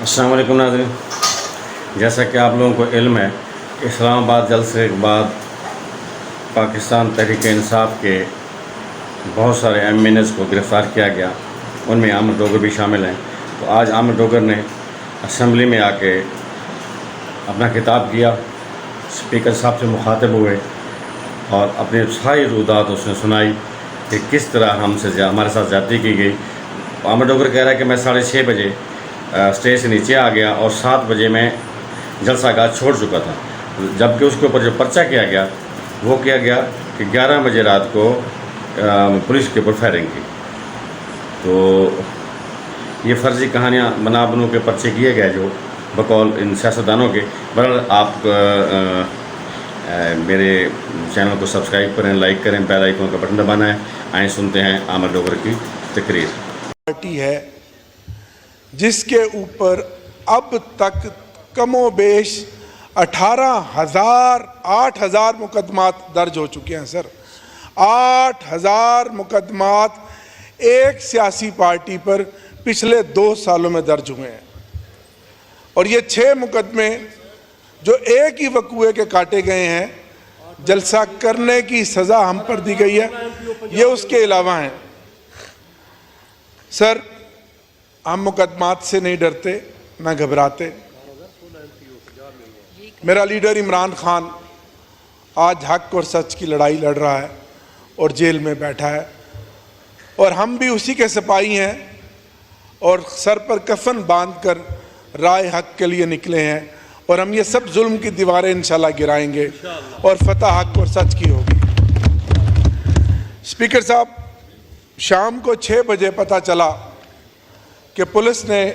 अस्सलाम वालेकुम नाज़रीन, जैसा कि आप लोगों को इल्म है, इस्लामाबाद जलसे के बाद पाकिस्तान तहरीक इंसाफ के बहुत सारे एमएनएस को गिरफ़्तार किया गया, उनमें आमिर डोगर भी शामिल हैं। तो आज आमिर डोगर ने असम्बली में आके अपना खिताब किया, स्पीकर साहब से मुखातिब हुए और अपनी सारी रुदात उसने सुनाई कि किस तरह हमारे साथ ज़्यादती की गई। आमिर डोगर कह रहा है कि मैं 6:30 बजे स्टेज से नीचे आ गया और 7 बजे मैं जलसागाह छोड़ चुका था, जबकि उसके ऊपर जो पर्चा किया गया वो किया गया कि 11 बजे रात को पुलिस के ऊपर फायरिंग की। तो ये फर्जी कहानियाँ बना बनू के पर्चे किए गए जो बकौल इन सियासतदानों के। बहरहाल आप मेरे चैनल को सब्सक्राइब करें, लाइक करें, बेल आइकन का बटन दबाना है। आइए सुनते हैं आमिर डोगर की तकरीर। पार्टी है जिसके ऊपर अब तक कमोबेश 8,000 मुकदमात दर्ज हो चुके हैं। सर 8,000 मुकदमात एक सियासी पार्टी पर पिछले 2 सालों में दर्ज हुए हैं और ये 6 मुकदमे जो एक ही वकूए के काटे गए हैं, जलसा करने की सज़ा हम पर दी गई है, ये उसके अलावा हैं। सर हम मुकदमात से नहीं डरते ना घबराते। मेरा लीडर इमरान खान आज हक और सच की लड़ाई लड़ रहा है और जेल में बैठा है और हम भी उसी के सिपाही हैं और सर पर कफन बांधकर राय हक के लिए निकले हैं और हम ये सब जुल्म की दीवारें इंशाल्लाह गिराएंगे और फतह हक और सच की होगी। स्पीकर साहब, शाम को 6 बजे पता चला कि पुलिस ने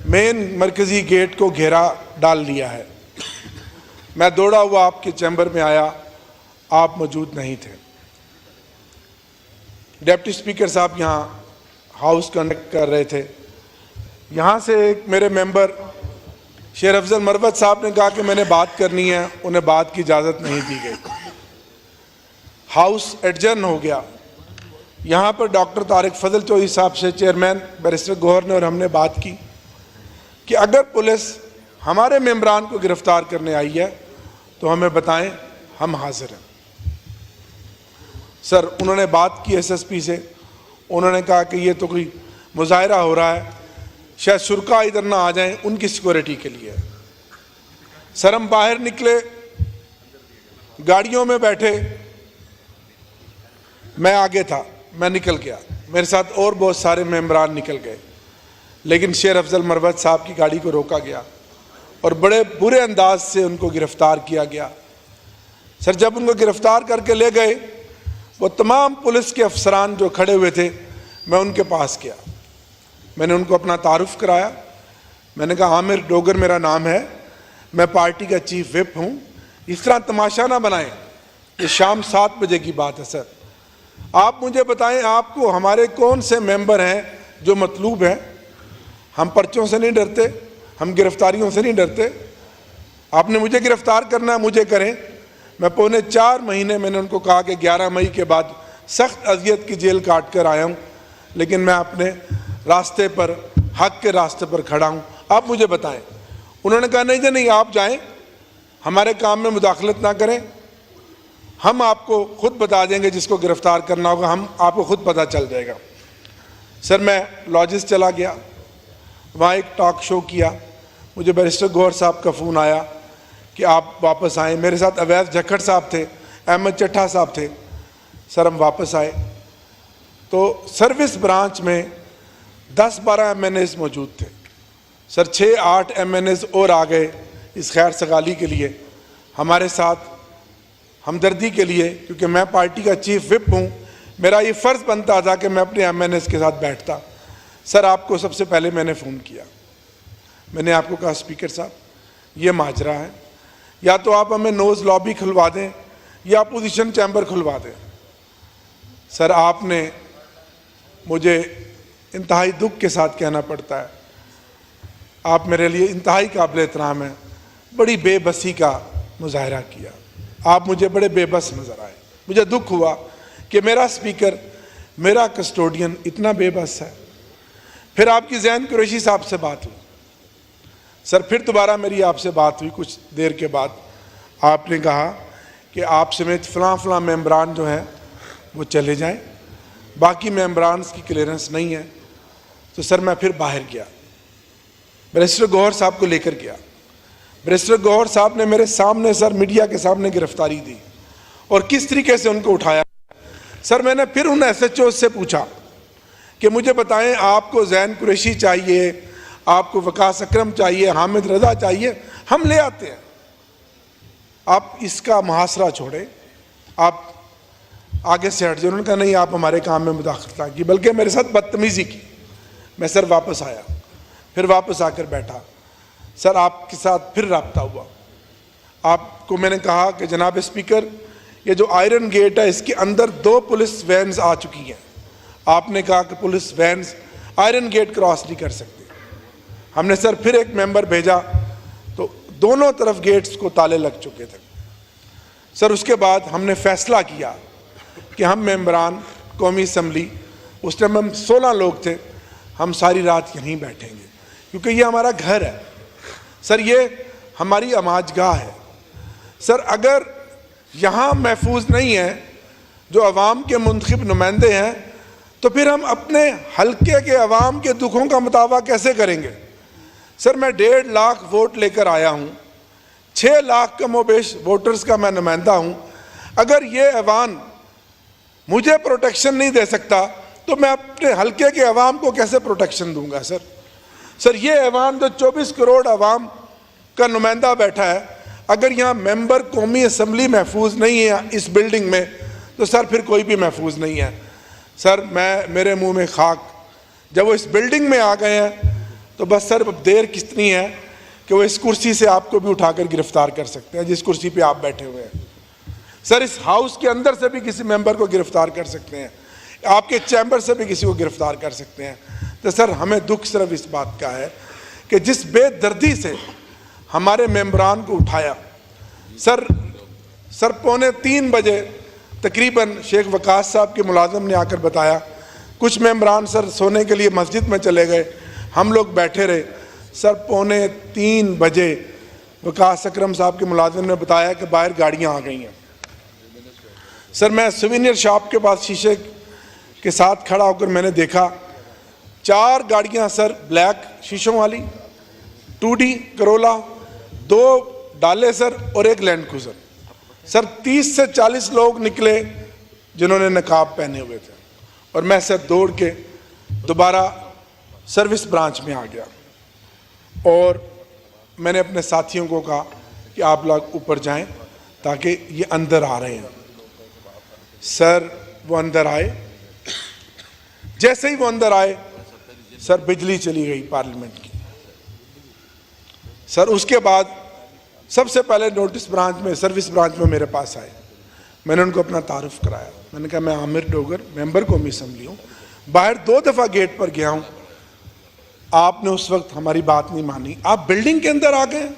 मेन मरकज़ी गेट को घेरा डाल लिया है। मैं दौड़ा हुआ आपके चैम्बर में आया, आप मौजूद नहीं थे। डिप्टी स्पीकर साहब यहाँ हाउस कंडक्ट कर रहे थे। यहाँ से एक मेरे मेंबर शेर अफजल मरवत साहब ने कहा कि मैंने बात करनी है, उन्हें बात की इजाज़त नहीं दी गई। हाउस एडजर्न हो गया। यहाँ पर डॉक्टर तारिक फजल चौधरी साहब से चेयरमैन बैरिस्टर गौहर ने और हमने बात की कि अगर पुलिस हमारे मेंबरान को गिरफ्तार करने आई है तो हमें बताएं, हम हाजिर हैं। सर उन्होंने बात की एसएसपी से, उन्होंने कहा कि ये तो कोई मुजाहरा हो रहा है, शायद शुरका इधर ना आ जाएं, उनकी सिक्योरिटी के लिए। सर हम बाहर निकले, गाड़ियों में बैठे, मैं आगे था, मैं निकल गया, मेरे साथ और बहुत सारे मेंबरान निकल गए, लेकिन शेर अफजल मरवत साहब की गाड़ी को रोका गया और बड़े बुरे अंदाज से उनको गिरफ्तार किया गया। सर जब उनको गिरफ्तार करके ले गए, वो तमाम पुलिस के अफसरान जो खड़े हुए थे, मैं उनके पास गया, मैंने उनको अपना तारुफ कराया। मैंने कहा आमिर डोगर मेरा नाम है, मैं पार्टी का चीफ विप हूँ, इस तरह तमाशा ना बनाएं, ये शाम 7 बजे की बात है। सर आप मुझे बताएं, आपको हमारे कौन से मेंबर हैं जो मतलूब हैं? हम पर्चों से नहीं डरते, हम गिरफ्तारियों से नहीं डरते। आपने मुझे गिरफ्तार करना है, मुझे करें। मैं पौने 4 महीने मैंने उनको कहा कि 11 मई के बाद सख्त अजियत की जेल काट कर आया हूँ, लेकिन मैं अपने रास्ते पर, हक के रास्ते पर खड़ा हूँ, आप मुझे बताएं। उन्होंने कहा नहीं जी नहीं, आप जाएं, हमारे काम में मुदाखलत ना करें, हम आपको खुद बता देंगे, जिसको गिरफ्तार करना होगा हम आपको खुद पता चल जाएगा। सर मैं लॉजिस चला गया, वहाँ एक टॉक शो किया, मुझे बैरिस्टर गौहर साहब का फ़ोन आया कि आप वापस आएँ। मेरे साथ अवैध झक्खड़ साहब थे, अहमद चट्ठा साहब थे। सर हम वापस आए तो सर्विस ब्रांच में 10-12 MNAs मौजूद थे। सर 6-8 MNAs और आ गए इस खैर सगाली के लिए, हमारे साथ हमदर्दी के लिए, क्योंकि मैं पार्टी का चीफ विप हूँ, मेरा ये फ़र्ज़ बनता था कि मैं अपने MNAs के साथ बैठता। सर आपको सबसे पहले मैंने फ़ोन किया, मैंने आपको कहा स्पीकर साहब ये माजरा है, या तो आप हमें नोज़ लॉबी खुलवा दें या अपोजिशन चैम्बर खुलवा दें। सर आपने मुझे इंतहाई दुख के साथ कहना पड़ता है, आप मेरे लिए इंतहाई काबिल एहतराम हैं, बड़ी बेबसी का मुजाहरा किया, आप मुझे बड़े बेबस नज़र आए। मुझे दुख हुआ कि मेरा स्पीकर, मेरा कस्टोडियन इतना बेबस है। फिर आपकी ज़ैन कुरैशी साहब से बात हुई, सर फिर दोबारा मेरी आपसे बात हुई कुछ देर के बाद। आपने कहा कि आप समेत फ़लाँ मेंबरान जो हैं वो चले जाएं, बाकी मेंबरान की क्लियरेंस नहीं है। तो सर मैं फिर बाहर गया, बैरिस्टर गौहर साहब को लेकर गया। बैरिस्टर गौहर साहब ने मेरे सामने सर मीडिया के सामने गिरफ्तारी दी और किस तरीके से उनको उठाया। सर मैंने फिर उन SHO से पूछा कि मुझे बताएं, आपको जैन कुरैशी चाहिए, आपको वकास अकरम चाहिए, हामिद रज़ा चाहिए, हम ले आते हैं। आप इसका मुहासरा छोड़ें, आप आगे से हट जाए। उन्होंने कहा नहीं, आप हमारे काम में मुदाखलत ना की, बल्कि मेरे साथ बदतमीज़ी की। मैं सर वापस आया, फिर वापस आकर बैठा। सर आपके साथ फिर रब्ता हुआ। आपको मैंने कहा कि जनाब स्पीकर, ये जो आयरन गेट है इसके अंदर 2 पुलिस वैन्स आ चुकी हैं। आपने कहा कि police vans iron gate cross नहीं कर सकती। हमने सर फिर एक मेंबर भेजा तो दोनों तरफ गेट्स को ताले लग चुके थे। सर उसके बाद हमने फैसला किया कि हम मेंबरान कौमी असम्बली, उस टाइम हम 16 लोग थे, हम सारी रात यहीं बैठेंगे क्योंकि ये हमारा घर है। सर ये हमारी अमाजगाह है। सर अगर यहाँ महफूज नहीं है जो अवाम के मुंतखब नुमाइंदे हैं, तो फिर हम अपने हल्के के अवाम के दुखों का मुतावा कैसे करेंगे। सर मैं 1.5 लाख वोट लेकर आया हूँ, 6 लाख कमोबेश वोटर्स का मैं नुमाइंदा हूँ। अगर ये ऐवान मुझे प्रोटेक्शन नहीं दे सकता तो मैं अपने हल्के के अवाम को कैसे प्रोटेक्शन दूंगा। सर ये ऐवान जो 24 करोड़ अवाम का नुमाइंदा बैठा है, अगर यहाँ मेंबर कौमी असम्बली महफूज नहीं है इस बिल्डिंग में, तो सर फिर कोई भी महफूज नहीं है। सर मेरे मुंह में खाक, जब वो इस बिल्डिंग में आ गए हैं तो बस सर अब देर कितनी है कि वो इस कुर्सी से आपको भी उठाकर गिरफ्तार कर सकते हैं जिस कुर्सी पे आप बैठे हुए हैं। सर इस हाउस के अंदर से भी किसी मेंबर को गिरफ्तार कर सकते हैं, आपके चैम्बर से भी किसी को गिरफ्तार कर सकते हैं। तो सर हमें दुख सिर्फ इस बात का है कि जिस बेदर्दी से हमारे मेंबरान को उठाया। सर 2:45 बजे तकरीबन शेख वकास साहब के मुलाजिम ने आकर बताया, कुछ मेंबरान सर सोने के लिए मस्जिद में चले गए, हम लोग बैठे रहे। सर 2:45 बजे वकास अकरम साहब के मुलाजिम ने बताया कि बाहर गाड़ियाँ आ गई हैं। सर मैं सुवेनियर शॉप के पास शीशे के साथ खड़ा होकर मैंने देखा 4 गाड़ियाँ सर ब्लैक शीशों वाली, 2D करोला, 2 डाले सर और 1 लैंड क्रूजर। सर 30 से 40 लोग निकले जिन्होंने नकाब पहने हुए थे और मैं सर दौड़ के दोबारा सर्विस ब्रांच में आ गया और मैंने अपने साथियों को कहा कि आप लोग ऊपर जाएं ताकि ये अंदर आ रहे हैं। सर वो अंदर आए, जैसे ही वो अंदर आए सर बिजली चली गई पार्लियामेंट की। सर उसके बाद सबसे पहले नोटिस ब्रांच में, सर्विस ब्रांच में मेरे पास आए। मैंने उनको अपना तारुफ कराया। मैंने कहा मैं आमिर डोगर मेंबर कौमी असम्बली हूँ, बाहर 2 दफ़ा गेट पर गया हूँ, आपने उस वक्त हमारी बात नहीं मानी, आप बिल्डिंग के अंदर आ गए,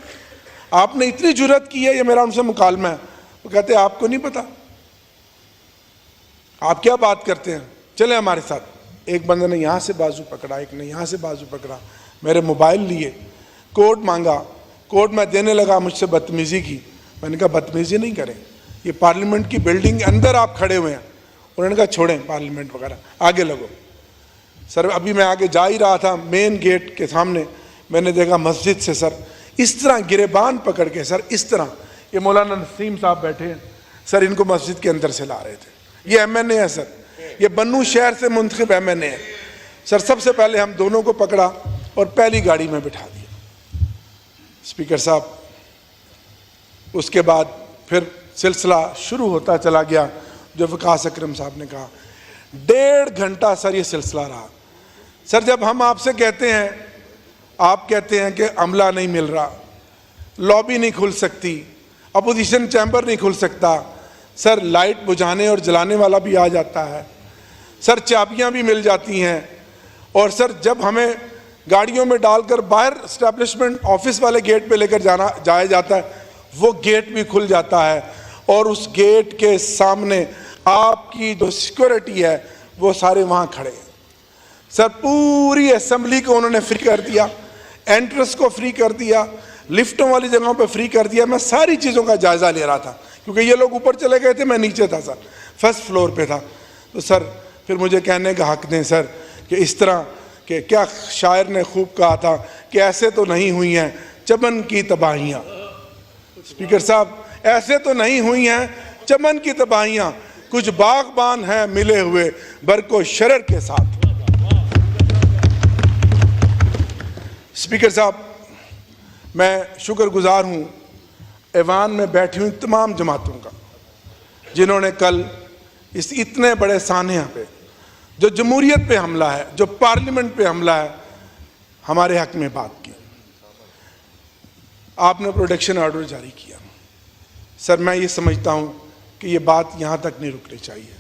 आपने इतनी जुर्रत की है, ये मेरा उनसे मुकालमा है। वो कहते हैं आपको नहीं पता, आप क्या बात करते हैं, चले हमारे साथ। एक बंदे ने यहाँ से बाजू पकड़ा, एक ने यहाँ से बाजू पकड़ा, मेरे मोबाइल लिए, कोड मांगा, कोड मैं देने लगा, मुझसे बदतमीज़ी की। मैंने कहा बदतमीज़ी नहीं करें, ये पार्लियामेंट की बिल्डिंग अंदर आप खड़े हुए हैं। उन्होंने कहा छोड़ें पार्लियामेंट वगैरह, आगे लगो। सर अभी मैं आगे जा ही रहा था, मेन गेट के सामने मैंने देखा मस्जिद से सर इस तरह गिरेबान पकड़ के सर इस तरह, ये मौलाना नसीम साहब बैठे हैं सर, इनको मस्जिद के अंदर से ला रहे थे। ये MNA है सर, ये बन्नू शहर से मुंतखब MNA है सर। सबसे पहले हम दोनों को पकड़ा और पहली गाड़ी में बिठा दिया स्पीकर साहब। उसके बाद फिर सिलसिला शुरू होता चला गया जो वकास अकरम साहब ने कहा। 1.5 घंटा सर ये सिलसिला रहा। सर जब हम आपसे कहते हैं, आप कहते हैं कि अमला नहीं मिल रहा, लॉबी नहीं खुल सकती, अपोजिशन चैम्बर नहीं खुल सकता, सर लाइट बुझाने और जलाने वाला भी आ जाता है, सर चाबियां भी मिल जाती हैं, और सर जब हमें गाड़ियों में डालकर बाहर एस्टेब्लिशमेंट ऑफिस वाले गेट पे लेकर जाया जाता है, वो गेट भी खुल जाता है और उस गेट के सामने आपकी जो सिक्योरिटी है वो सारे वहाँ खड़े हैं। सर पूरी असेंबली को उन्होंने फ्री कर दिया, एंट्रेंस को फ्री कर दिया, लिफ्टों वाली जगहों पे फ्री कर दिया। मैं सारी चीज़ों का जायज़ा ले रहा था क्योंकि ये लोग ऊपर चले गए थे, मैं नीचे था सर, फर्स्ट फ्लोर पे था। तो सर फिर मुझे कहने का हक दें सर कि इस तरह कि क्या शायर ने खूब कहा था कि ऐसे तो नहीं हुई हैं चमन की तबाहियाँ। स्पीकर साहब, ऐसे तो नहीं हुई हैं चमन की तबाहियाँ, कुछ बागबान हैं मिले हुए बरको शरर के साथ। स्पीकर साहब, मैं शुक्रगुजार हूँ ऐवान में बैठी हुई तमाम जमातों का जिन्होंने कल इस इतने बड़े सानिया पे जो जमहूरियत पे हमला है, जो पार्लियामेंट पे हमला है, हमारे हक में बात की। आपने प्रोटेक्शन ऑर्डर जारी किया। सर मैं ये समझता हूँ कि ये बात यहाँ तक नहीं रुकनी चाहिए,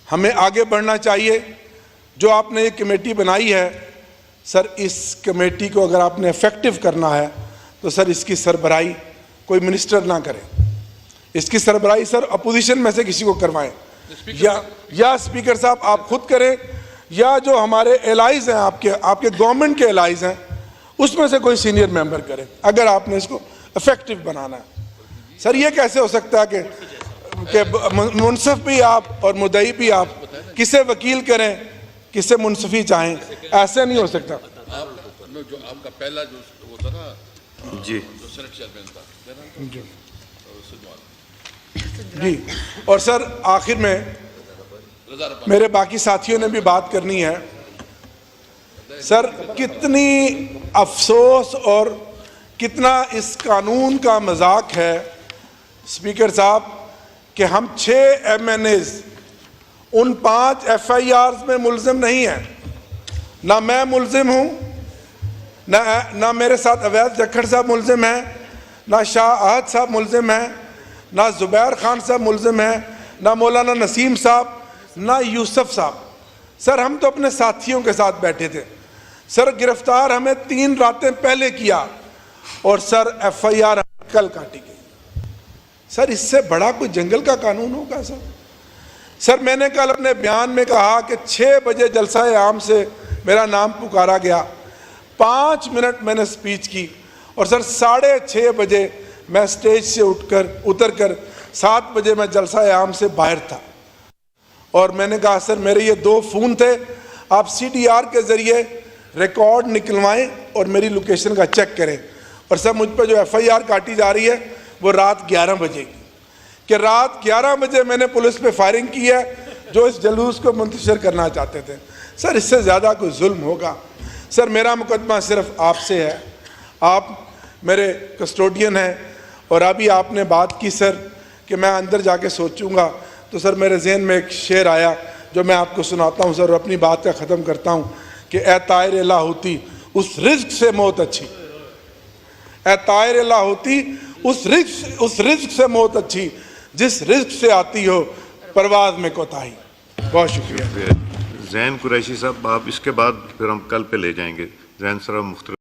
हमें आगे बढ़ना चाहिए। जो आपने ये कमेटी बनाई है सर, इस कमेटी को अगर आपने इफेक्टिव करना है तो सर इसकी सरबराही कोई मिनिस्टर ना करे, इसकी सरबराही सर अपोजिशन में से किसी को करवाएं, या स्पीकर साहब आप खुद करें, या जो हमारे एलाइज हैं आपके गवर्नमेंट के एलाइज हैं उसमें से कोई सीनियर मेंबर करे, अगर आपने इसको इफेक्टिव बनाना है। सर ये कैसे हो सकता है कि मुनसफ भी आप और मुद्दई भी आप, किसे वकील करें किसे मुनसफी चाहें, ऐसे नहीं हो सकता। जो आपका पहला जो वो था ना जी जो सेनेट चेयरमैन था जी। और सर आखिर में मेरे बाकी साथियों ने भी बात करनी है। सर कितनी अफसोस और कितना इस कानून का मजाक है स्पीकर साहब कि हम 6 MNAs उन 5 FIRs में मुलजिम नहीं हैं। ना मैं मुलजिम हूँ, ना मेरे साथ अवैध जखड़ साहब मुलजिम हैं, ना शाह आहद साहब मुलजिम हैं, ना जुबैर खान साहब मुलजिम हैं, ना मौलाना नसीम साहब, ना यूसुफ साहब। सर हम तो अपने साथियों के साथ बैठे थे। सर गिरफ्तार हमें 3 रातें पहले किया और सर FIR कल काटी गई। सर इससे बड़ा कोई जंगल का कानून होगा सर? सर मैंने कल अपने बयान में कहा कि 6 बजे जलसा आम से मेरा नाम पुकारा गया, 5 मिनट मैंने स्पीच की और सर 6:30 बजे मैं स्टेज से उतरकर 7 बजे मैं जलसा आम से बाहर था। और मैंने कहा सर मेरे ये 2 फ़ोन थे, आप CDR के ज़रिए रिकॉर्ड निकलवाएं और मेरी लोकेशन का चेक करें। और सर मुझ पर जो FIR काटी जा रही है वो रात 11 बजे की, कि रात 11 बजे मैंने पुलिस पे फायरिंग की है जो इस जलूस को मुंतशिर करना चाहते थे। सर इससे ज़्यादा कोई जुल्म होगा? सर मेरा मुकदमा सिर्फ आपसे है, आप मेरे कस्टोडियन हैं और अभी आपने बात की सर कि मैं अंदर जाके सोचूंगा, तो सर मेरे जहन में एक शेर आया जो मैं आपको सुनाता हूँ सर, और अपनी बात का ख़त्म करता हूँ कि ए तायर लाहौती उस रिज्क से मौत अच्छी, ए तायर लाहौती उस रिज्क से मौत अच्छी जिस रिज्क से आती हो परवाज में कोताही। बहुत शुक्रिया। जैन कुरैशी साहब, आप इसके बाद फिर हम कल पे ले जाएंगे। जैन सर मुख्तलिफ